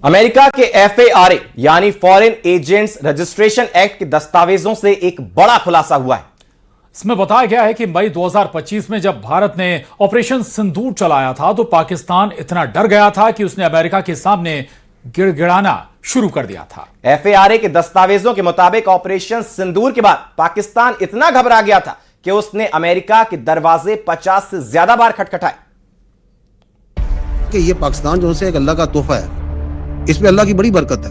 America के FARA यानी foreign agents registration act के दस्तावेजों से एक बड़ा खुलासा हुआ है। इसमें बताया गया है कि मई 2025 में जब भारत ने ऑपरेशन सिंदूर चलाया था तो पाकिस्तान इतना डर गया था कि उसने अमेरिका के सामने गिड़गिड़ाना शुरू कर दिया था। FARA के दस्तावेजों के मुताबिक ऑपरेशन सिंदूर के बाद पाकिस्तान इतना घबरा गया था कि उसने अमेरिका के दरवाजे 50 से ज्यादा बार खटखटाए। कि ये पाकिस्तान जो है एक अल्लाह का तोहफा है, इसमें अल्लाह की बड़ी बरकत है,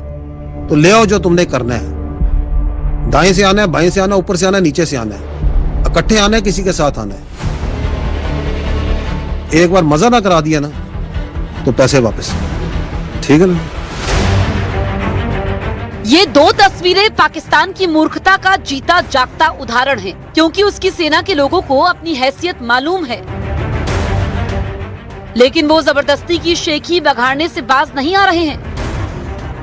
तो ले आओ जो तुमने करना है। दाएं से आना है, बाएं से आना है, ऊपर से आना है, नीचे से आना है, इकट्ठे आना है, किसी के साथ आना है। एक बार मजा ना करा दिया ना तो पैसे वापस, ठीक है ना। ये दो तस्वीरें पाकिस्तान की मूर्खता का जीता जागता उदाहरण है, क्योंकि उसकी सेना के लोगों को अपनी हैसियत मालूम है, लेकिन वो जबरदस्ती की शेखी बघाड़ने से बाज नहीं आ रहे हैं।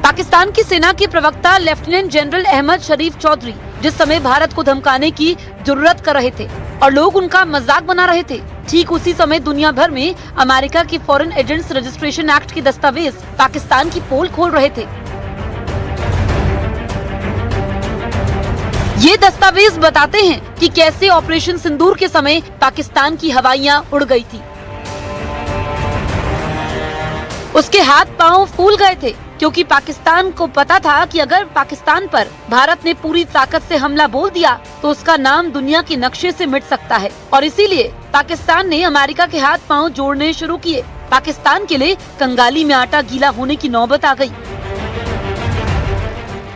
पाकिस्तान की सेना के प्रवक्ता लेफ्टिनेंट जनरल अहमद शरीफ चौधरी जिस समय भारत को धमकाने की जुर्रत कर रहे थे और लोग उनका मजाक बना रहे थे, ठीक उसी समय दुनिया भर में अमेरिका की फॉरेन एजेंट्स रजिस्ट्रेशन एक्ट के दस्तावेज पाकिस्तान की पोल खोल रहे थे। ये दस्तावेज बताते हैं कि कैसे ऑपरेशन सिंदूर के समय पाकिस्तान की हवाइयां उड़ गई थी। उसके हाथ पांव फूल गए थे क्योंकि पाकिस्तान को पता था कि अगर पाकिस्तान पर भारत ने पूरी ताकत से हमला बोल दिया तो उसका नाम दुनिया के नक्शे से मिट सकता है, और इसीलिए पाकिस्तान ने अमेरिका के हाथ पांव जोड़ने शुरू किए। पाकिस्तान के लिए कंगाली में आटा गीला होने की नौबत आ गई,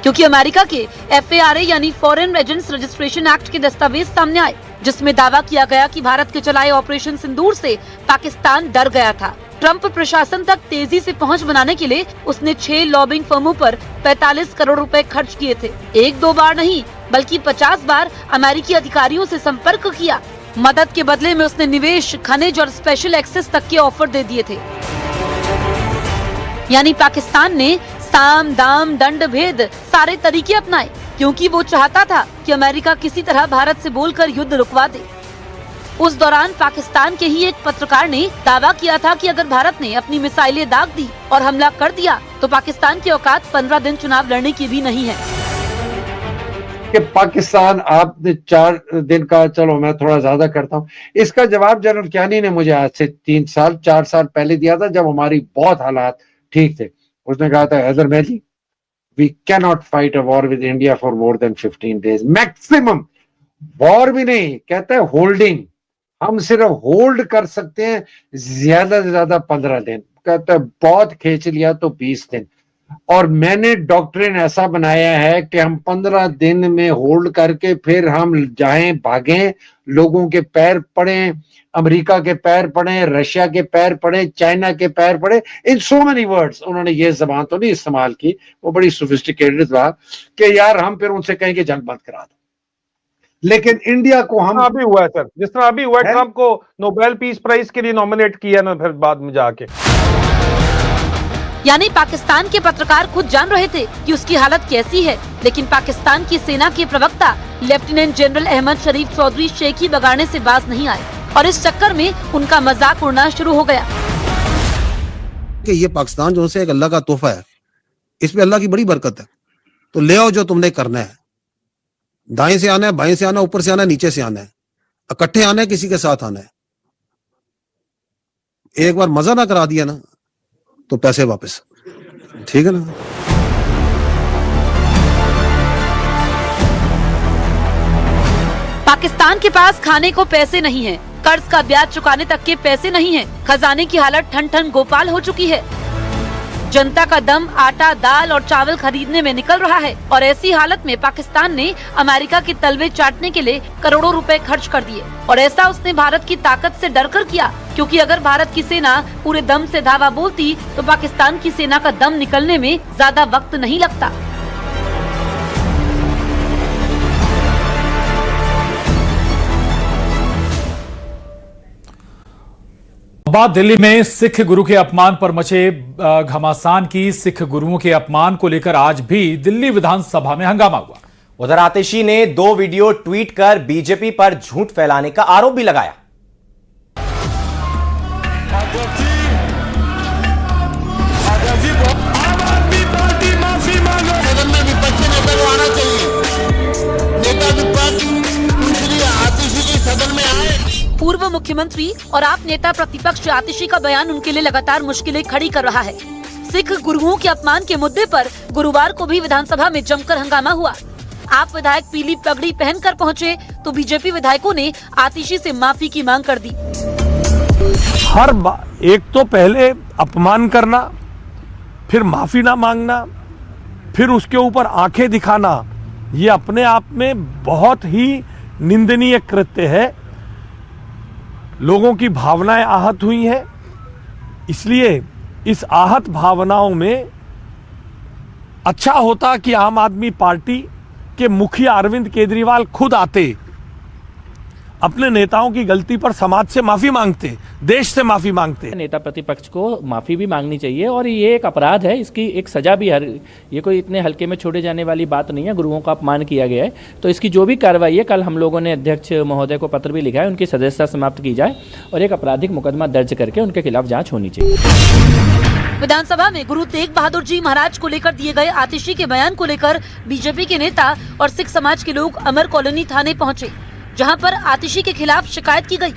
क्योंकि अमेरिका के FARA यानी फॉरेन एजेंट्स रजिस्ट्रेशन एक्ट के दस्तावेज सामने आए, जिसमें दावा किया गया कि भारत के चलाए ऑपरेशन सिंदूर से पाकिस्तान डर गया था। ट्रंप प्रशासन तक तेजी से पहुंच बनाने के लिए उसने 6 लॉबिंग फर्मों पर 45 करोड़ रुपए खर्च किए थे। एक दो बार नहीं बल्कि 50 बार अमेरिकी अधिकारियों से संपर्क किया। मदद के बदले में उसने निवेश, खनिज और स्पेशल एक्सेस तक के ऑफर दे दिए थे। यानी पाकिस्तान ने साम दाम दंड भेद सारे तरीके अपनाए, क्योंकि वो चाहता था कि अमेरिका किसी तरह भारत से बोलकर युद्ध रुकवा दे। उस दौरान पाकिस्तान के ही एक पत्रकार ने दावा किया था कि अगर भारत ने अपनी मिसाइलें दाग दी और हमला कर दिया तो पाकिस्तान की औकात 15 दिन चुनाव लड़ने की भी नहीं है। कि पाकिस्तान आपने 4 दिन का, चलो मैं थोड़ा ज्यादा करता हूँ, इसका जवाब जनरल कियानी ने मुझे आज से 4 साल पहले दिया था, जब हमारी बहुत हालात ठीक थे। उसने कहा था, Haider Mahdi, we can not fight a war with India for more than 15 days maximum. War भी नहीं, कहता है होल्डिंग, हम सिर्फ होल्ड कर सकते हैं ज्यादा से ज्यादा 15 दिन। कहता है बहुत खींच लिया तो 20 दिन। और मैंने डॉक्ट्रिन ऐसा बनाया है कि हम 15 दिन में होल्ड करके फिर हम जाएं, भागें, लोगों के पैर पड़े, अमेरिका के पैर पड़े, रशिया के पैर पड़े, चाइना के पैर पड़े। इन सो मेनी वर्ड्स उन्होंने ये जबान तो नहीं इस्तेमाल की, वो बड़ी सोफिस्टिकेटेड था कि यार हम फिर उनसे कहेंगे जंग बंद करा दो। लेकिन इंडिया को हम अभी हुआ है सर, जिस तरह अभी हुआ है, ट्रंप को नोबेल पीस प्राइज के लिए नॉमिनेट किया ना, फिर बाद में जाके। यानी पाकिस्तान के पत्रकार खुद जान रहे थे कि उसकी हालत कैसी है, लेकिन पाकिस्तान की सेना के प्रवक्ता लेफ्टिनेंट जनरल अहमद शरीफ चौधरी शेखी बगाड़ने से बाज नहीं आए, और इस चक्कर में उनका मजाक उड़ना शुरू हो गया। कि ये पाकिस्तान जो है एक अल्लाह का तोहफा है, इसमें अल्लाह की बड़ी बरकत है, तो ले आओ जो तुमने करना है। दाएं से आना है, बाएं से आना है, ऊपर से आना है, नीचे से आना है, इकट्ठे आना है, किसी के साथ आना है। एक बार मजा ना करा दिया ना तो पैसे वापस, ठीक है ना। पाकिस्तान के पास खाने को पैसे नहीं है, कर्ज का ब्याज चुकाने तक के पैसे नहीं है, खजाने की हालत ठन ठन गोपाल हो चुकी है। जनता का दम आटा, दाल और चावल खरीदने में निकल रहा है, और ऐसी हालत में पाकिस्तान ने अमेरिका के तलवे चाटने के लिए करोड़ों रुपए खर्च कर दिए। और ऐसा उसने भारत की ताकत से डरकर किया, क्योंकि अगर भारत की सेना पूरे दम से धावा बोलती तो पाकिस्तान की सेना का दम निकलने में ज्यादा वक्त नहीं लगता। बाद दिल्ली में सिख गुरु के अपमान पर मचे घमासान की। सिख गुरुओं के अपमान को लेकर आज भी दिल्ली विधानसभा में हंगामा हुआ। उधर आतिशी ने 2 वीडियो ट्वीट कर बीजेपी पर झूठ फैलाने का आरोप भी लगाया। आजादी मुख्यमंत्री और आप नेता प्रतिपक्ष आतिशी का बयान उनके लिए लगातार मुश्किलें खड़ी कर रहा है। सिख गुरुओं के अपमान के मुद्दे पर गुरुवार को भी विधानसभा में जमकर हंगामा हुआ। आप विधायक पीली पगड़ी पहनकर पहुंचे तो बीजेपी विधायकों ने आतिशी से माफी की मांग कर दी। हर एक तो पहले अपमान करना, फिर माफी ना मांगना, फिर उसके ऊपर आंखें दिखाना, ये अपने आप में बहुत ही निंदनीय कृत्य है। लोगों की भावनाएं आहत हुई हैं, इसलिए इस आहत भावनाओं में अच्छा होता कि आम आदमी पार्टी के मुखिया अरविंद केजरीवाल खुद आते, अपने नेताओं की गलती पर समाज से माफी मांगते, देश से माफी मांगते। नेता प्रतिपक्ष को माफी भी मांगनी चाहिए और ये एक अपराध है, इसकी एक सजा भी ये कोई इतने हल्के में छोड़े जाने वाली बात नहीं है। गुरुओं का अपमान किया गया है तो इसकी जो भी कार्रवाई है, कल हम लोगों ने अध्यक्ष महोदय को पत्र भी लिखा है, उनकी सदस्यता समाप्त की जाए और एक आपराधिक मुकदमा दर्ज करके उनके खिलाफ जाँच होनी चाहिए। विधानसभा में गुरु तेग बहादुर जी महाराज को लेकर दिए गए आतिशी के बयान को लेकर बीजेपी के नेता और सिख समाज के लोग अमर कॉलोनी थाने पहुंचे, जहां पर आतिशी के खिलाफ शिकायत की गई।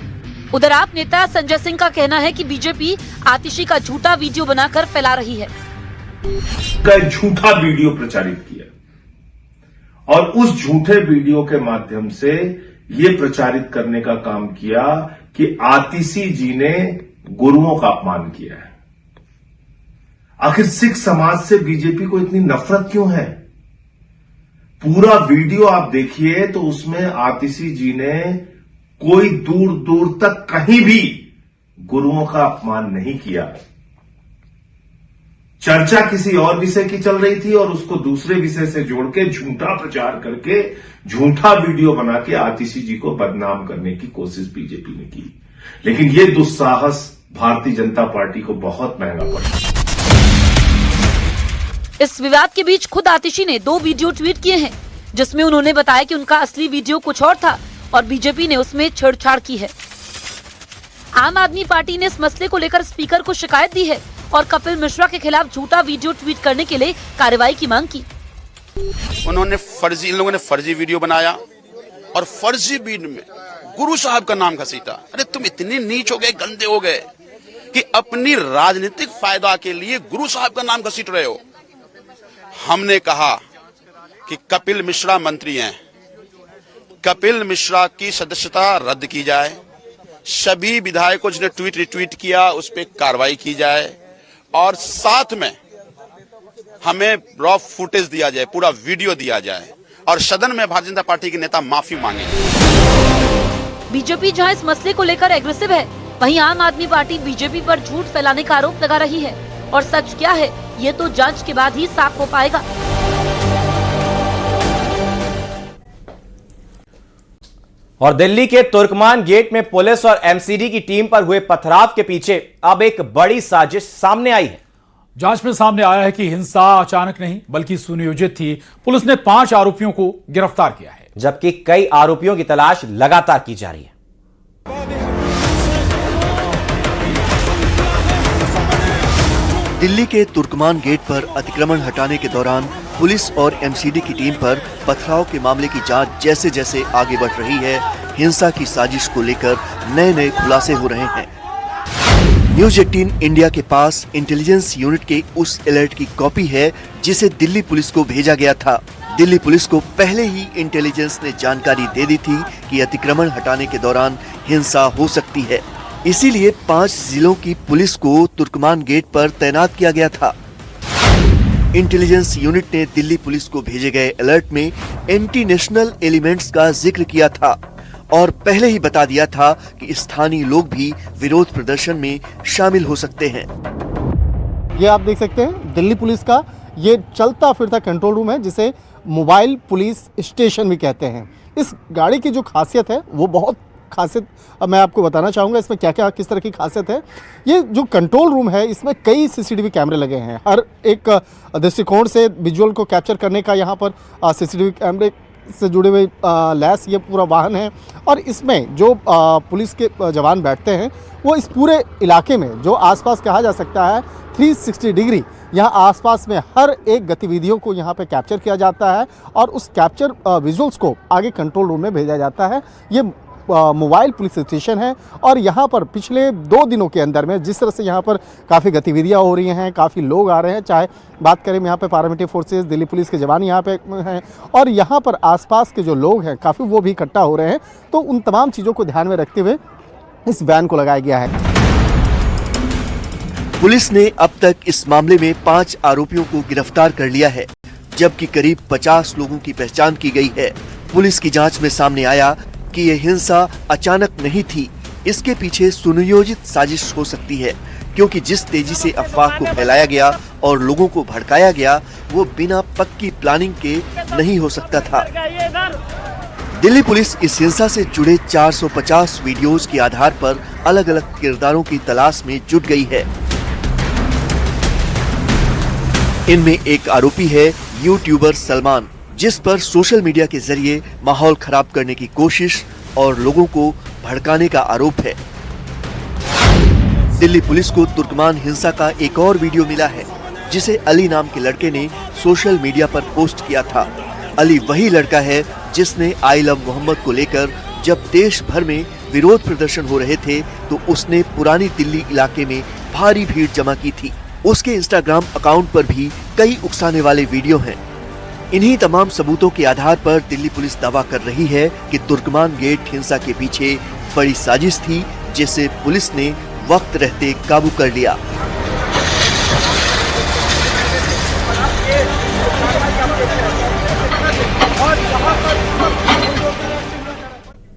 उधर आप नेता संजय सिंह का कहना है कि बीजेपी आतिशी का झूठा वीडियो बनाकर फैला रही है। का झूठा वीडियो प्रचारित किया और उस झूठे वीडियो के माध्यम से ये प्रचारित करने का काम किया कि आतिशी जी ने गुरुओं का अपमान किया है। आखिर सिख समाज से बीजेपी को इतनी नफरत क्यों है? पूरा वीडियो आप देखिए तो उसमें आतिशी जी ने कोई दूर दूर तक कहीं भी गुरुओं का अपमान नहीं किया। चर्चा किसी और विषय की चल रही थी और उसको दूसरे विषय से जोड़ के झूठा प्रचार करके झूठा वीडियो बना के आतिशी जी को बदनाम करने की कोशिश बीजेपी ने की। लेकिन यह दुस्साहस भारतीय जनता पार्टी को बहुत महंगा पड़ा। इस विवाद के बीच खुद आतिशी ने 2 वीडियो ट्वीट किए हैं, जिसमें उन्होंने बताया कि उनका असली वीडियो कुछ और था और बीजेपी ने उसमें छेड़छाड़ की है। आम आदमी पार्टी ने इस मसले को लेकर स्पीकर को शिकायत दी है और कपिल मिश्रा के खिलाफ झूठा वीडियो ट्वीट करने के लिए कार्रवाई की मांग की। इन लोगों ने फर्जी वीडियो बनाया और फर्जी वीडियो में गुरु साहब का नाम घसीटा। अरे तुम इतने नीच हो गए, गंदे हो गए कि अपनी राजनीतिक फायदा के लिए गुरु साहब का नाम घसीट रहे हो। हमने कहा कि कपिल मिश्रा मंत्री हैं, कपिल मिश्रा की सदस्यता रद्द की जाए, सभी विधायकों जिन्हें ट्वीट रिट्वीट किया उस पर कार्रवाई की जाए और साथ में हमें रॉ फुटेज दिया जाए, पूरा वीडियो दिया जाए और सदन में भारतीय जनता पार्टी के नेता माफी मांगे। बीजेपी जहां इस मसले को लेकर एग्रेसिव है, वहीं आम आदमी पार्टी बीजेपी पर झूठ फैलाने का आरोप लगा रही है और सच क्या है ये तो जांच के बाद ही साफ हो पाएगा। और दिल्ली के तुर्कमान गेट में पुलिस और एमसीडी की टीम पर हुए पथराव के पीछे अब एक बड़ी साजिश सामने आई है। जांच में सामने आया है कि हिंसा अचानक नहीं बल्कि सुनियोजित थी। पुलिस ने 5 आरोपियों को गिरफ्तार किया है, जबकि कई आरोपियों की तलाश लगातार की जा रही है। दिल्ली के तुर्कमान गेट पर अतिक्रमण हटाने के दौरान पुलिस और एमसीडी की टीम पर पथराव के मामले की जांच जैसे जैसे आगे बढ़ रही है, हिंसा की साजिश को लेकर नए नए खुलासे हो रहे हैं। न्यूज 18 इंडिया के पास इंटेलिजेंस यूनिट के उस अलर्ट की कॉपी है जिसे दिल्ली पुलिस को भेजा गया था। दिल्ली पुलिस को पहले ही इंटेलिजेंस ने जानकारी दे दी थी कि अतिक्रमण हटाने के दौरान हिंसा हो सकती है, इसीलिए 5 जिलों की पुलिस को तुर्कमान गेट पर तैनात किया गया था। इंटेलिजेंस यूनिट ने दिल्ली पुलिस को भेजे गए अलर्ट में एंटी नेशनल एलिमेंट्स का जिक्र किया था और पहले ही बता दिया था कि स्थानीय लोग भी विरोध प्रदर्शन में शामिल हो सकते हैं। ये आप देख सकते हैं दिल्ली पुलिस का ये चलता फिरता कंट्रोल रूम है, जिसे मोबाइल पुलिस स्टेशन भी कहते हैं। इस गाड़ी की जो खासियत है वो बहुत खासियत मैं आपको बताना चाहूँगा। इसमें क्या क्या किस तरह की खासियत है। ये जो कंट्रोल रूम है इसमें कई सीसीटीवी कैमरे लगे हैं। हर एक दृष्टिकोण से विजुअल को कैप्चर करने का यहाँ पर सीसीटीवी कैमरे से जुड़े हुए लैस ये पूरा वाहन है और इसमें जो पुलिस के जवान बैठते हैं वो इस पूरे इलाके में जो आसपास कहा जा सकता है 360 डिग्री यहाँ आसपास में हर एक गतिविधियों को यहाँ पे कैप्चर किया जाता है और उस कैप्चर विजुअल्स को आगे कंट्रोल रूम में भेजा जाता है। ये मोबाइल पुलिस स्टेशन है और यहाँ पर पिछले 2 दिनों के अंदर में जिस तरह से यहाँ पर काफ़ी गतिविधियाँ हो रही हैं, काफ़ी लोग आ रहे हैं, चाहे बात करें यहाँ पे पैरामिलिट्री फोर्सेस, दिल्ली पुलिस के जवान यहाँ पे हैं और यहाँ पर आसपास के जो लोग हैं काफ़ी वो भी इकट्ठा हो रहे हैं, तो उन तमाम चीज़ों को ध्यान में रखते हुए इस वैन को लगाया गया है। पुलिस ने अब तक इस मामले में 5 आरोपियों को गिरफ्तार कर लिया है, जबकि करीब 50 लोगों की पहचान की गई है। पुलिस की जांच में सामने आया कि यह हिंसा अचानक नहीं थी, इसके पीछे सुनियोजित साजिश हो सकती है, क्योंकि जिस तेजी से अफवाह को फैलाया गया और लोगों को भड़काया गया वो बिना पक्की प्लानिंग के नहीं हो सकता था। दिल्ली पुलिस इस हिंसा से जुड़े 450 वीडियोस के आधार पर अलग अलग किरदारों की तलाश में जुट गई है। इनमें एक आरोपी है यूट्यूबर सलमान, जिस पर सोशल मीडिया के जरिए माहौल खराब करने की कोशिश और लोगों को भड़काने का आरोप है। दिल्ली पुलिस को तुर्कमान हिंसा का एक और वीडियो मिला है, जिसे अली नाम के लड़के ने सोशल मीडिया पर पोस्ट किया था। अली वही लड़का है जिसने आई लव मोहम्मद को लेकर जब देश भर में विरोध प्रदर्शन हो रहे थे तो उसने पुरानी दिल्ली इलाके में भारी भीड़ जमा की थी। उसके इंस्टाग्राम अकाउंट पर भी कई उकसाने वाले वीडियो हैं। इन्हीं तमाम सबूतों के आधार पर दिल्ली पुलिस दावा कर रही है कि तुर्कमान गेट हिंसा के पीछे बड़ी साजिश थी, जिसे पुलिस ने वक्त रहते काबू कर लिया।